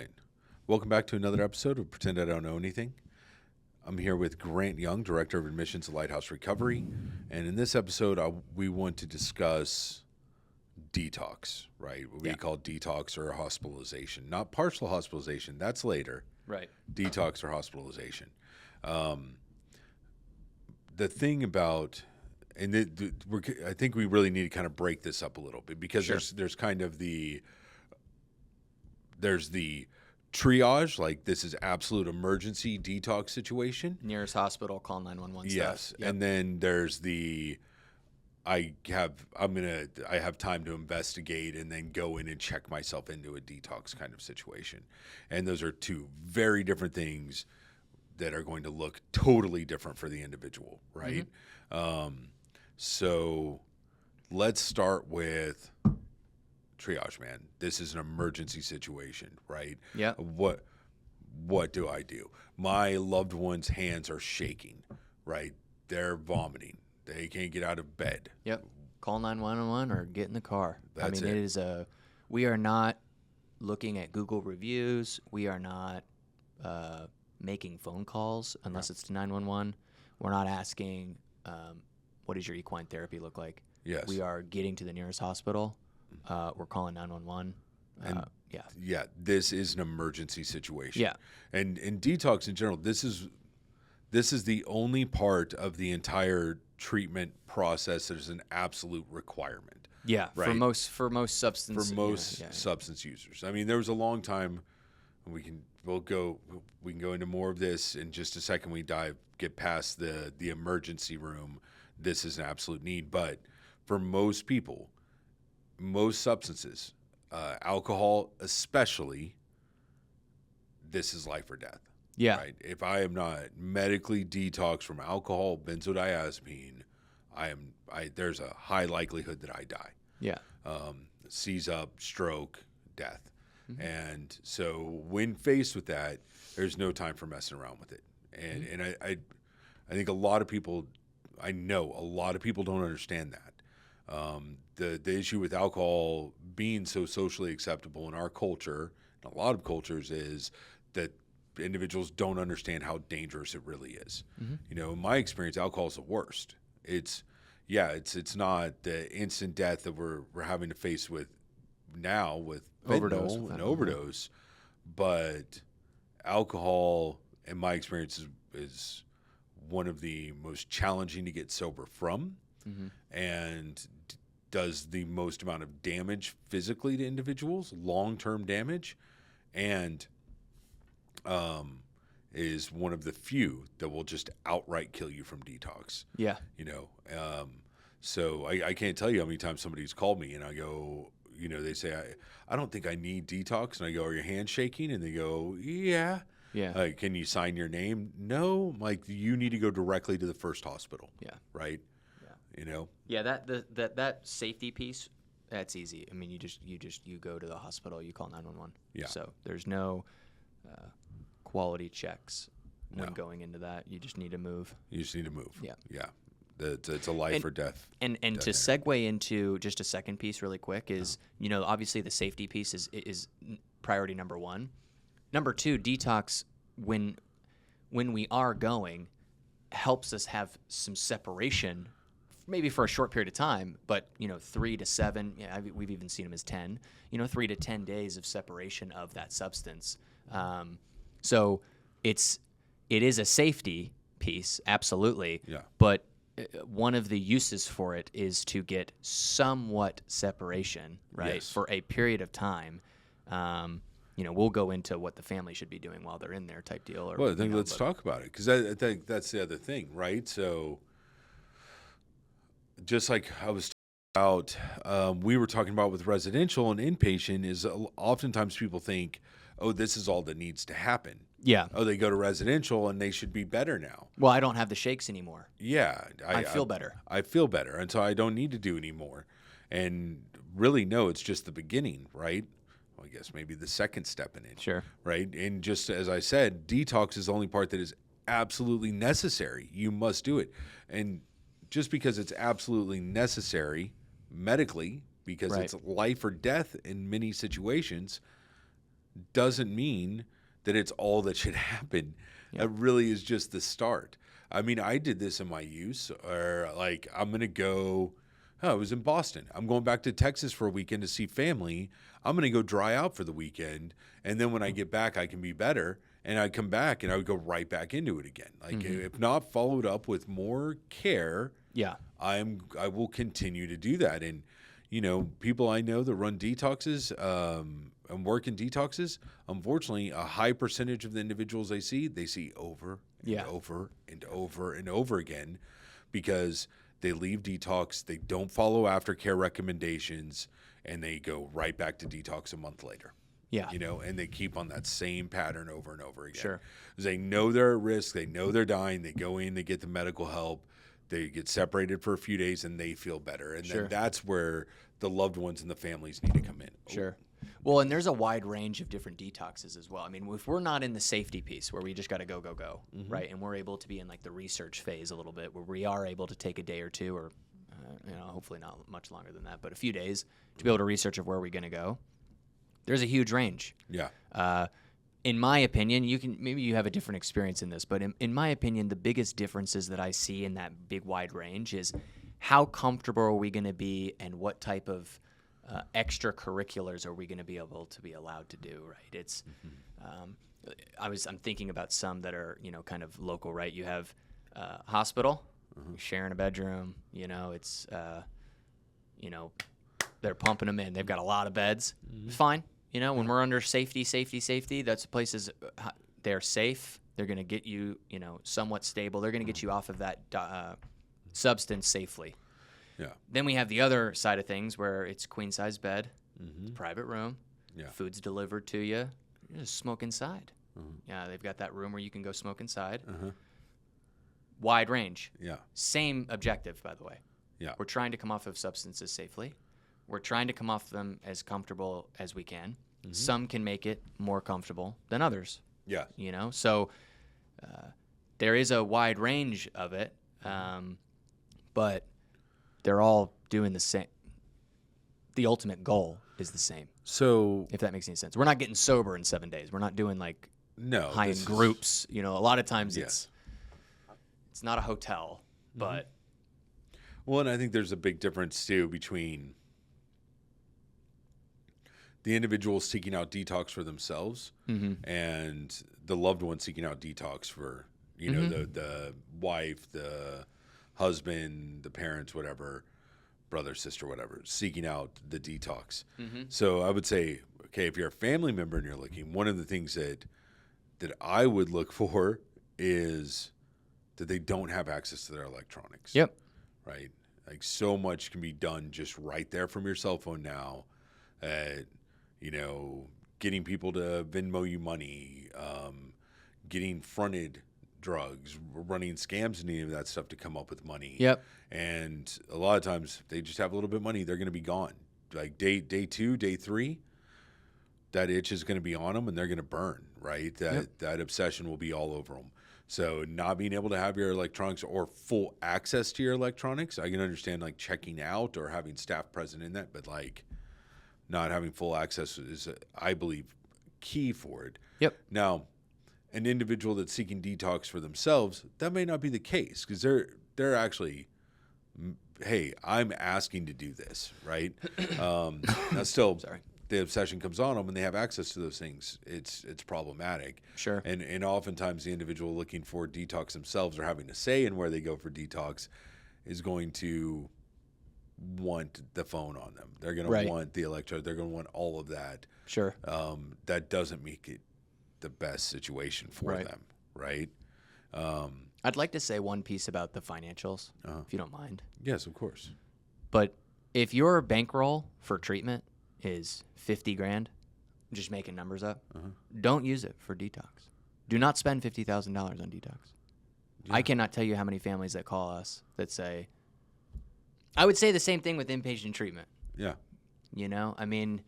right. Welcome back to another episode of Pretend I Don't Know Anything. I'm here with Grant Young, Director of Admissions at Lighthouse Recovery. And in this episode, we want to discuss detox, right? What we call detox or hospitalization. Not partial hospitalization. That's later. Right. Detox or hospitalization. The thing about... And I think we really need to kind of break this up a little bit because there's kind of there's the triage, like this is absolute emergency detox situation. Nearest hospital, call 911 stuff. Yes. Yep. And then there's I have time to investigate and then go in and check myself into a detox kind of situation. And those are two very different things that are going to look totally different for the individual, right? Mm-hmm. So let's start with triage, man. This is an emergency situation, right? Yeah. What do I do? My loved one's hands are shaking, right? They're vomiting. They can't get out of bed. Yep. Call 911 or get in the car. That's it. We are not looking at Google reviews. We are not making phone calls unless it's to 911. We're not asking, what does your equine therapy look like? Yes. We are getting to the nearest hospital. We're calling 911. Yeah, this is an emergency situation. Yeah. And in detox in general, this is the only part of the entire treatment process that is an absolute requirement. Yeah, right? for most substance substance users. I mean, there was a long time. We can go into more of this in just a second. Get past the emergency room. This is an absolute need, but for most people, most substances, alcohol especially, this is life or death. Yeah. Right. If I am not medically detoxed from alcohol, benzodiazepine, there's a high likelihood that I die. Yeah. Seize up, stroke, death. Mm-hmm. And so when faced with that, there's no time for messing around with it. And mm-hmm. and I think a lot of people don't understand that. The issue with alcohol being so socially acceptable in our culture, and a lot of cultures, is that individuals don't understand how dangerous it really is. Mm-hmm. You know, in my experience, alcohol is the worst. It's not the instant death that we're having to face with now with overdose, but alcohol, in my experience, is one of the most challenging to get sober from, mm-hmm. and does the most amount of damage physically to individuals, long-term damage, and is one of the few that will just outright kill you from detox. Yeah. You know, so I can't tell you how many times somebody's called me and I go, you know, they say, I don't think I need detox. And I go, are your hands shaking? And they go, yeah. Yeah. Can you sign your name? No. Like, you need to go directly to the first hospital. Yeah. Right. Yeah. You know? Yeah. That safety piece, that's easy. I mean, you go to the hospital, you call 911. Yeah. So there's no quality checks when going into that. You just need to move. Yeah. Yeah. It's a life or death. And to segue into just a second piece really quick is, you know, obviously the safety piece is priority number one. Number two, detox, when we are going, helps us have some separation, maybe for a short period of time, but, you know, 3 to 7, we've even seen them as 10, 3 to 10 days of separation of that substance. So it is a safety piece, absolutely. Yeah. But one of the uses for it is to get somewhat separation, right, yes. for a period of time. We'll go into what the family should be doing while they're in there type deal. Well, I think let's talk about it, because I think that's the other thing, right? So just like I was talking about, we were talking about with residential and inpatient, is oftentimes people think, oh, this is all that needs to happen. Yeah. Oh, they go to residential and they should be better now. Well, I don't have the shakes anymore. Yeah. I feel better. I feel better, and so I don't need to do anymore. And really, no, it's just the beginning, right? Well, I guess maybe the second step in it. Sure. Right? And just as I said, detox is the only part that is absolutely necessary. You must do it. And just because it's absolutely necessary medically, because right. it's life or death in many situations, doesn't mean that it's all that should happen. It really is just the start. I mean, I did this in my youth, or like I'm going to go, I was in Boston. I'm going back to Texas for a weekend to see family. I'm going to go dry out for the weekend. And then when I get back, I can be better. And I come back and I would go right back into it again. Like if not followed up with more care, I will continue to do that. And, people I know that run detoxes, and work in detoxes, unfortunately, a high percentage of the individuals they see over and over and over and over again, because they leave detox, they don't follow aftercare recommendations, and they go right back to detox a month later. And they keep on that same pattern over and over again. Sure. They know they're at risk, they know they're dying, they go in, they get the medical help, they get separated for a few days, and they feel better. And then that's where the loved ones and the families need to come in. Sure. Well, and there's a wide range of different detoxes as well. I mean, if we're not in the safety piece where we just got to go, right, and we're able to be in like the research phase a little bit, where we are able to take a day or two, or hopefully not much longer than that, but a few days to be able to research of where we're going to go. There's a huge range. In my opinion, maybe you have a different experience in this, but in my opinion, the biggest differences that I see in that big wide range is how comfortable are we going to be, and what type of extracurriculars are we going to be able to be allowed to do, right? It's I'm thinking about some that are kind of local, right? You have hospital, sharing a bedroom, it's they're pumping them in, they've got a lot of beds. Fine, when we're under safety, that's places they're safe, they're going to get you somewhat stable, they're going to get you off of that substance safely. Then we have the other side of things where it's queen size bed, private room, food's delivered to you, you just smoke inside. They've got that room where you can go smoke inside. Wide range. Same objective, by the way. We're trying to come off of substances safely. We're trying to come off them as comfortable as we can. Some can make it more comfortable than others. So there is a wide range of it, but they're all doing the same. The ultimate goal is the same. So, if that makes any sense, we're not getting sober in 7 days. We're not doing like high-end groups. A lot of times it's not a hotel, but well, and I think there's a big difference too between the individual seeking out detox for themselves and the loved one seeking out detox for the wife, the husband, the parents, whatever, brother, sister, whatever, seeking out the detox. So I would say, okay, if you're a family member and you're looking, one of the things that I would look for is that they don't have access to their electronics. Right? Like so much can be done just right there from your cell phone now. Getting people to Venmo you money, getting fronted drugs, running scams and any of that stuff to come up with money. And a lot of times they just have a little bit of money, they're going to be gone. Like day 2, day 3, that itch is going to be on them and they're going to burn, right? That obsession will be all over them. So not being able to have your electronics or full access to your electronics, I can understand like checking out or having staff present in that, but like not having full access is, I believe, key for it. Now, an individual that's seeking detox for themselves, that may not be the case because they're actually, hey, I'm asking to do this, right? Now still, the obsession comes on them and they have access to those things. It's problematic. And oftentimes the individual looking for detox themselves or having a say in where they go for detox is going to want the phone on them. They're going to want the electrode. They're going to want all of that. That doesn't make it the best situation for them, right? I'd like to say one piece about the financials, if you don't mind. Yes, of course. But if your bankroll for treatment is $50,000, I'm just making numbers up, don't use it for detox. Do not spend $50,000 on detox. I cannot tell you how many families that call us that say, I would say the same thing with inpatient treatment. I mean,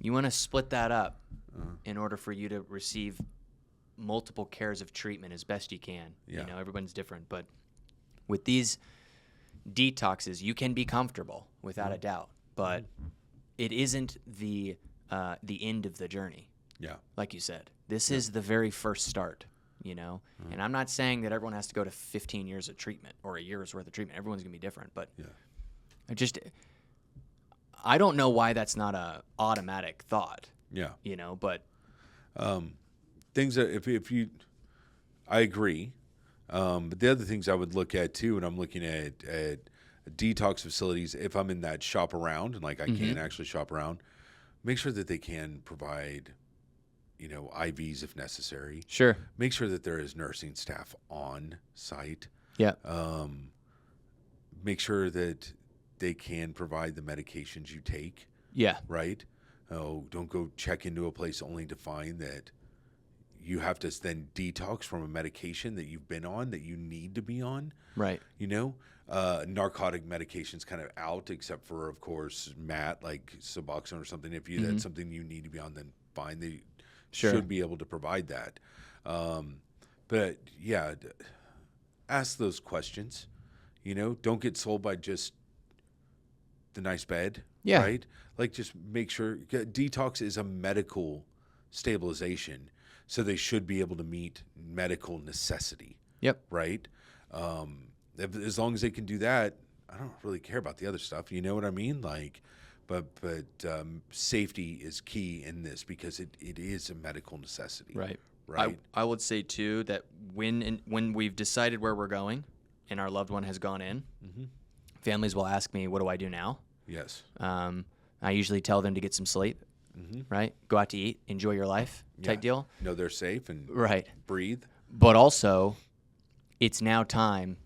you want to split that up in order for you to receive multiple cares of treatment as best you can. Everyone's different, but with these detoxes, you can be comfortable without a doubt, but it isn't the the end of the journey. Yeah. Like you said, this is the very first start, you know? And I'm not saying that everyone has to go to 15 years of treatment or a year's worth of treatment. Everyone's going to be different. But I don't know why that's not a automatic thought. Yeah. You know, but things that if you, I agree. But the other things I would look at too, and I'm looking at detox facilities, if I'm in that shop around and like I can actually shop around, make sure that they can provide, you know, IVs if necessary. Sure. Make sure that there is nursing staff on site. Yeah. Make sure that they can provide the medications you take. Yeah. Right? Oh, don't go check into a place only to find that you have to then detox from a medication that you've been on that you need to be on. Right. You know, narcotic medication's kind of out, except for, of course, MAT, like Suboxone or something. If you that's something you need to be on, then fine. They should be able to provide that. But yeah, ask those questions. You know, don't get sold by just the nice bed. Yeah. Right? Like, just make sure detox is a medical stabilization. So they should be able to meet medical necessity. Yep. Right? As long as they can do that, I don't really care about the other stuff. You know what I mean? Like, but safety is key in this because it is a medical necessity. Right. Right. I would say too that when we've decided where we're going and our loved one has gone in, families will ask me, "What do I do now?" Yes. I usually tell them to get some sleep. Right? Go out to eat, enjoy your life type deal. Know they're safe and breathe. But also, it's now time,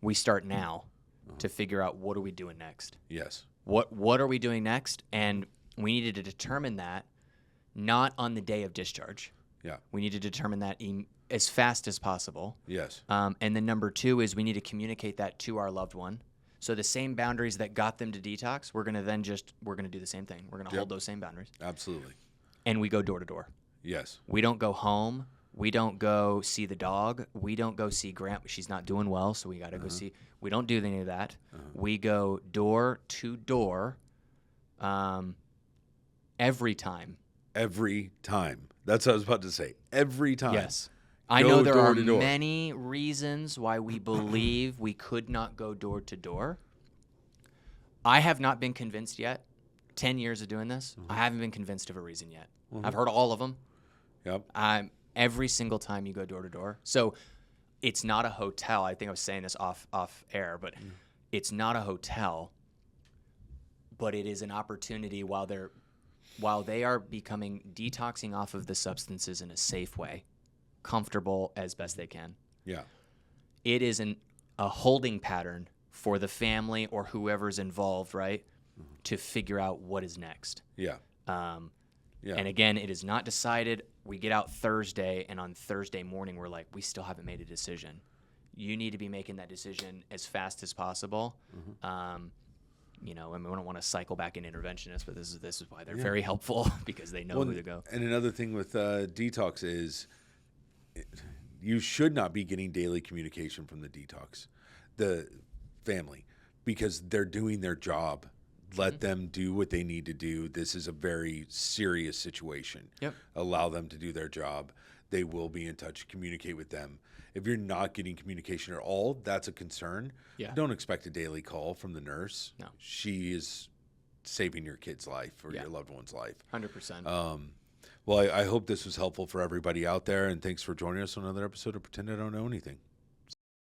we start now to figure out what are we doing next. Yes. What are we doing next? And we needed to determine that not on the day of discharge. Yeah. We need to determine that as fast as possible. Yes. And then number 2 is we need to communicate that to our loved one. So the same boundaries that got them to detox, we're going to do the same thing. We're going to hold those same boundaries. Absolutely. And we go door to door. Yes. We don't go home. We don't go see the dog. We don't go see Grant. She's not doing well, so we got to go see. We don't do any of that. We go door to door every time. Every time. That's what I was about to say. Every time. Yes. I know there are many reasons why we believe we could not go door to door. I have not been convinced yet. 10 years of doing this, I haven't been convinced of a reason yet. I've heard all of them. Yep. Every single time you go door to door. So it's not a hotel. I think I was saying this off air, but it's not a hotel. But it is an opportunity while they are detoxing off of the substances in a safe way, comfortable as best they can. Yeah. It is a holding pattern for the family or whoever's involved, right, to figure out what is next. Yeah. And again, it is not decided. We get out Thursday, and on Thursday morning, we're like, we still haven't made a decision. You need to be making that decision as fast as possible. You know, and we don't want to cycle back in interventionists, but this is why they're very helpful because they know who to go. And another thing with detox is you should not be getting daily communication from the family, because they're doing their job. Let them do what they need to do. This is a very serious situation. Yep. Allow them to do their job. They will be in touch. Communicate with them. If you're not getting communication at all, that's a concern. Yeah. Don't expect a daily call from the nurse. No. She is saving your kid's life or your loved one's life. 100%. Well, I hope this was helpful for everybody out there, and thanks for joining us on another episode of Pretend I Don't Know Anything.